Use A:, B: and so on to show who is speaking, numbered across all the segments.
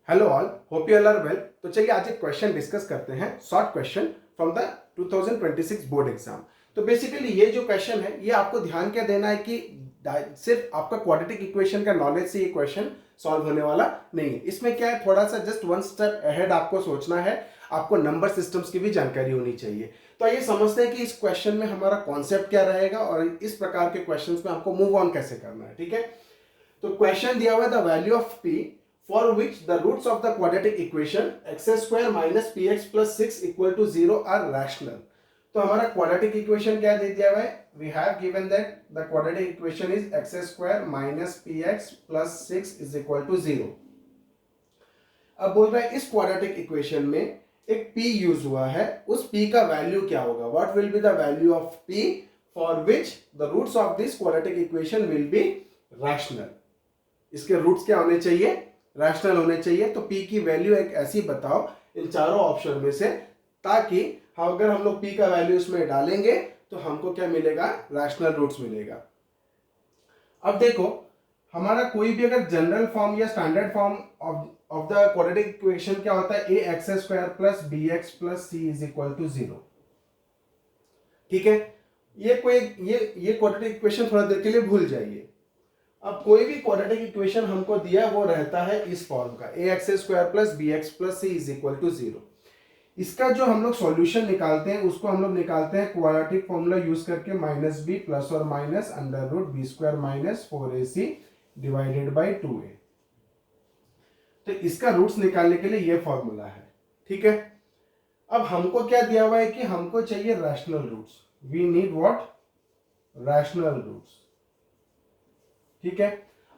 A: Hello all, hope you all are well. तो चलिए आज एक क्वेश्चन डिस्कस करते हैं, short question from the 2026 board exam. तो बेसिकली ये जो क्वेश्चन है ये आपको ध्यान क्या देना है कि सिर्फ आपका क्वाड्रेटिक इक्वेशन का नॉलेज से ये क्वेश्चन सॉल्व होने वाला नहीं है। इसमें क्या है, थोड़ा सा जस्ट वन स्टेप अहेड आपको सोचना है, आपको नंबर सिस्टम्स की भी जानकारी होनी चाहिए। तो आइए समझते हैं कि इस क्वेश्चन में हमारा कॉन्सेप्ट क्या रहेगा और इस प्रकार के क्वेश्चंस में आपको मूव ऑन कैसे करना है। ठीक है, तो क्वेश्चन दिया हुआ है the value of P for which the roots of the quadratic equation x square minus px plus 6 equal to 0 are rational। तो हमारा quadratic equation क्या दे दिया हुआ है, we have given that the quadratic equation is x square minus px plus 6 is equal to 0। अब बोल रहा है इस quadratic equation में एक p यूज हुआ है, उस p का वैल्यू क्या होगा, what will be the value of p for which the roots of this quadratic equation will be rational। इसके रूट्स क्या होने चाहिए, रैशनल होने चाहिए। तो p की वैल्यू एक ऐसी बताओ इन चारों ऑप्शन में से, ताकि अगर हम लोग p का वैल्यू इसमें डालेंगे तो हमको क्या मिलेगा, रैशनल रूट्स मिलेगा। अब देखो हमारा कोई भी अगर जनरल फॉर्म या standard form of the quadratic equation क्या होता है, A X square plus B X plus C is equal to 0। ठीक है, ये क्वाड्रेटिक इक्वेशन थोड़ा देर के लिए भूल जाइए। अब कोई भी क्वाड्रेटिक इक्वेशन हमको दिया वो रहता है इस फॉर्म का, A X square plus B X plus C is equal to 0। इसका जो हम लोग सॉल्यूशन निकालते हैं उसको हम लोग निकालते हैं क्वाड्रेटिक फॉर्मूला यूज करके, माइनस बी प्लस और minus under root b square minus 4ac divided by 2a। तो इसका रूट्स निकालने के लिए ये फॉर्मूला है। ठीक है, अब हमको क्या दिया हुआ है कि हमको चाहिए rational roots, we need what, rational roots. ठीक है,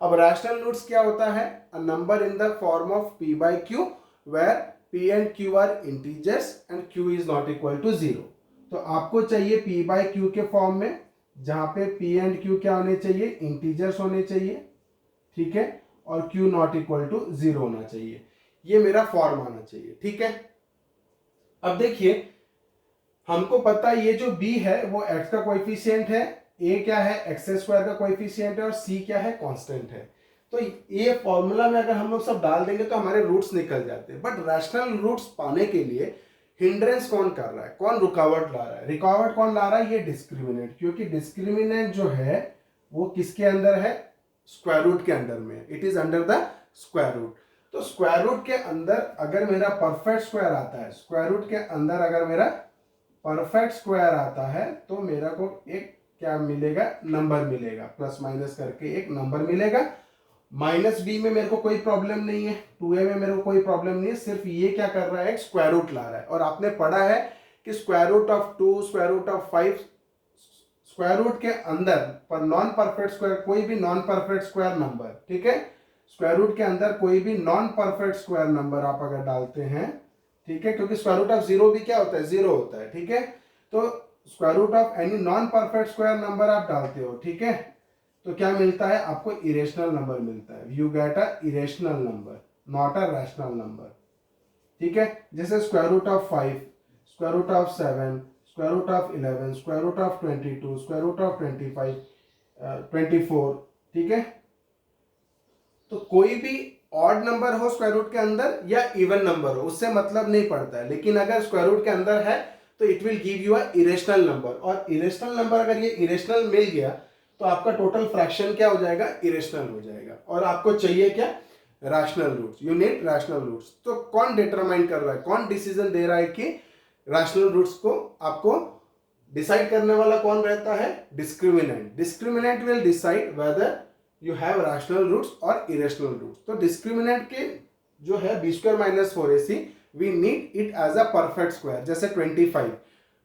A: अब रैशनल रूट्स क्या होता है, a number in the form of p by q where p and q are integers and q is not equal to 0। तो आपको चाहिए p बाई क्यू के फॉर्म में, जहां पे p एंड q क्या होने चाहिए, इंटीजर्स होने चाहिए। ठीक है, और q नॉट इक्वल टू 0 होना चाहिए, ये मेरा फॉर्म आना चाहिए। ठीक है, अब देखिए हमको पता है ये जो b है वो x का कोएफिशिएंट है, a क्या है एक्स स्क्वायर का कोएफिशिएंट है और c क्या है कांस्टेंट है। तो ये फॉर्मूला में अगर हम लोग सब डाल देंगे तो हमारे रूट्स निकल जाते हैं। बट रैशनल रूट्स पाने के लिए हिंड्रेंस कौन कर रहा है, कौन रुकावट ला रहा है, रुकावट कौन ला रहा है, ये डिस्क्रिमिनेंट। क्योंकि डिस्क्रिमिनेंट जो है वो किसके अंदर है, स्क्वायर रूट के अंदर में, it is under the square root. तो स्क्वायर रूट के अंदर अगर मेरा परफेक्ट स्क्वायर आता है, स्क्वायर रूट के अंदर अगर मेरा परफेक्ट स्क्वायर आता है तो मेरा को एक क्या मिलेगा, नंबर मिलेगा, प्लस माइनस करके एक नंबर मिलेगा। माइनस बी में मेरे को कोई प्रॉब्लम नहीं है, 2a में मेरे को कोई प्रॉब्लम नहीं है, सिर्फ ये क्या कर रहा है, एक स्क्वायर रूट ला रहा है। और आपने पढ़ा है कि square root of 2, square root of 5, square root के अंदर पर नॉन परफेक्ट स्क्वायर, कोई भी नॉन परफेक्ट स्क्वायर नंबर, ठीक है, स्क्वायर रूट के अंदर कोई भी नॉन परफेक्ट स्क्वायर नंबर आप अगर डालते हैं, ठीक है, क्योंकि स्क्वायर रूट ऑफ 0 भी क्या होता है, 0 होता है। ठीक है, तो square root of any non perfect square number आप डालते हो, ठीक है, तो क्या मिलता है आपको, इरेशनल नंबर मिलता है। You get a irrational number, not a rational number. ठीक है, जैसे square root of 5, square root of 7, square root of 11, square root of 22, square root of 25, 24। ठीक है, तो कोई भी ऑड नंबर हो स्क्वायर रूट के अंदर या इवन नंबर हो, उससे मतलब नहीं पड़ता है, लेकिन अगर स्क्वायर रूट के अंदर है तो it will give you a irrational number. और इरेशनल नंबर अगर ये इरेशनल मिल गया तो आपका टोटल फ्रैक्शन क्या हो जाएगा, इरेशनल हो जाएगा। और आपको चाहिए क्या, rational roots, you need rational roots. तो कौन डिटरमाइन कर रहा है, कौन डिसीजन दे रहा है कि रैशनल रूट्स को आपको डिसाइड करने वाला कौन रहता है, discriminant. Discriminant will decide whether you have rational roots और इरेशनल रूट्स। तो डिस्क्रिमिनेंट के जो है B square minus 4ac, we need it as a perfect square. जैसे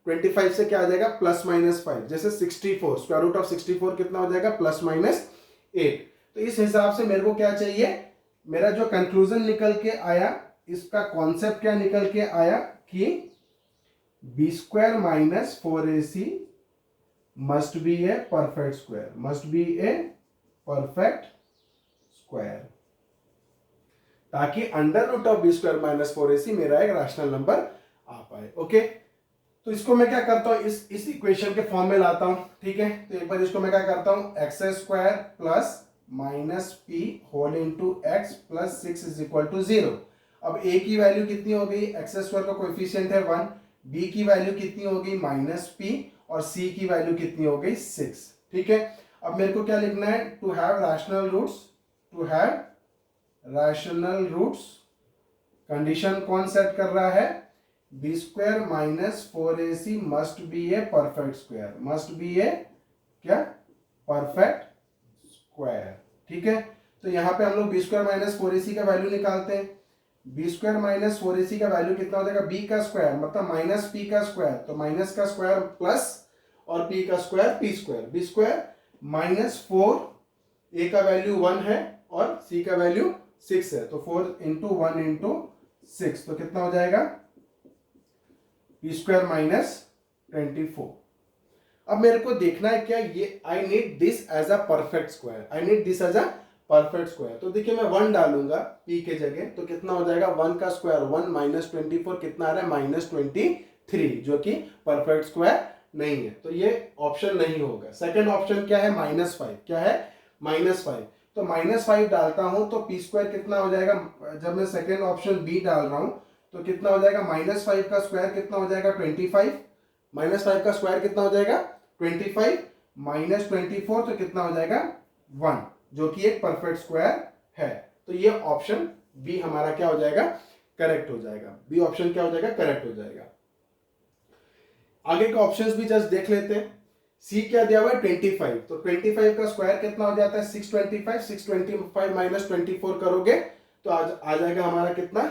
A: 25 से क्या आ जाएगा, प्लस माइनस 5। जैसे 64, स्क्वायर रूट ऑफ 64 कितना हो जाएगा, प्लस माइनस 8। तो इस हिसाब से मेरे को क्या चाहिए, मेरा जो कंक्लूजन निकल के आया, इसका कॉन्सेप्ट क्या निकल के आया कि B square minus 4ac must be a perfect square, must be a perfect square, ताकि under root of B square minus 4ac मेरा एक रैशनल नंबर आ पाए। ओके, तो इसको मैं क्या करता हूं, इस इक्वेशन के फॉर्म में लाता हूं। ठीक है, तो एक बार इसको मैं क्या करता हूं, x square plus minus p whole into x plus 6 is equal to 0। अब a की वैल्यू कितनी हो गई, एक्स स्क्वायर का कोएफिशिएंट है 1, b की वैल्यू कितनी हो गई -p, और c की वैल्यू कितनी हो गई 6। ठीक है, अब मेरे को क्या लिखना है, to have rational roots, condition कौन सेट कर रहा है, B square minus 4ac must be a perfect square, must be a क्या, परफेक्ट स्क्वायर। ठीक है, तो यहाँ पे हम लोग बी स्क्वायर माइनस 4ac का वैल्यू निकालते हैं। बी स्क्वायर माइनस 4ac का वैल्यू कितना हो जाएगा, बी का स्क्वायर मतलब माइनस पी का स्क्वायर, तो माइनस का स्क्वायर प्लस और पी का square p square, b square minus 4, a का वैल्यू 1 है और सी का वैल्यू 6 है, तो 4 इंटू 1 इंटू 6, तो कितना हो जाएगा, पी स्क्वायर माइनस 24। अब मेरे को देखना है क्या, ये I need this as a perfect square, I need this as a perfect square. तो देखिए मैं 1 डालूंगा p के जगह, तो कितना हो जाएगा, 1 का स्क्वायर 1 माइनस 24 कितना आ रहा है, -23, जो कि परफेक्ट स्क्वायर नहीं है, तो ये ऑप्शन नहीं होगा। सेकंड ऑप्शन क्या है, -5, क्या है, -5, तो -5 डालता हूं तो पी स्क्वायर कितना हो जाएगा, जब मैं सेकंड ऑप्शन बी डाल रहा हूं तो कितना हो जाएगा, -5 का स्क्वायर कितना हो जाएगा 25, -5 का स्क्वायर कितना हो जाएगा 25, -24 तो कितना हो जाएगा 1, जो कि एक परफेक्ट स्क्वायर है। तो ये ऑप्शन बी हमारा क्या हो जाएगा, करेक्ट हो जाएगा, बी ऑप्शन क्या हो जाएगा, करेक्ट हो जाएगा। आगे के ऑप्शंस भी जस्ट देख लेते हैं। सी क्या दिया हुआ है 25, तो 25 का स्क्वायर कितना हो जाता है 625, 625 माइनस 24 करोगे तो आ जाएगा हमारा कितना,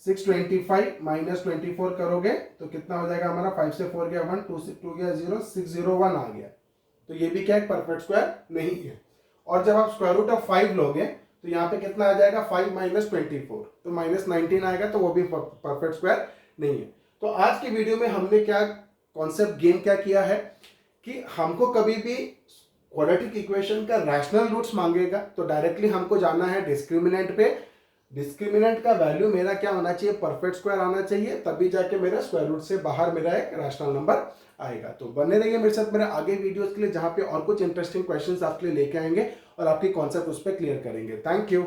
A: 625 माइनस 24 करोगे तो कितना हो जाएगा हमारा, 5 से 4 गया 1, 2 से 2 गया 0, 601 आ गया। तो ये भी क्या है, परफेक्ट स्क्वायर नहीं है। और जब आप स्क्वायर रूट ऑफ 5 लोगे तो यहाँ पे कितना आ जाएगा, 5 माइनस 24, तो -19 आएगा, तो वो भी परफेक्ट स्क्वायर नहीं है। तो आज की वीडियो में हमने क्या कॉन्सेप्ट गेन क्या किया है कि हमको कभी भी क्वाड्रेटिक इक्वेशन का रैशनल रूट्स मांगेगा तो डायरेक्टली हमको जाना है डिस्क्रिमिनेंट पे। डिस्क्रिमिनेंट का वैल्यू मेरा क्या होना चाहिए, परफेक्ट स्क्वायर आना चाहिए, तभी जाके मेरा स्क्वायर रूट से बाहर मेरा एक रैशनल नंबर आएगा। तो बने रहिए मेरे साथ मेरे आगे वीडियोस के लिए, जहां पे और कुछ इंटरेस्टिंग क्वेश्चंस आपके लिए लेके आएंगे और आपकी कॉन्सेप्ट उस पर क्लियर करेंगे। Thank you.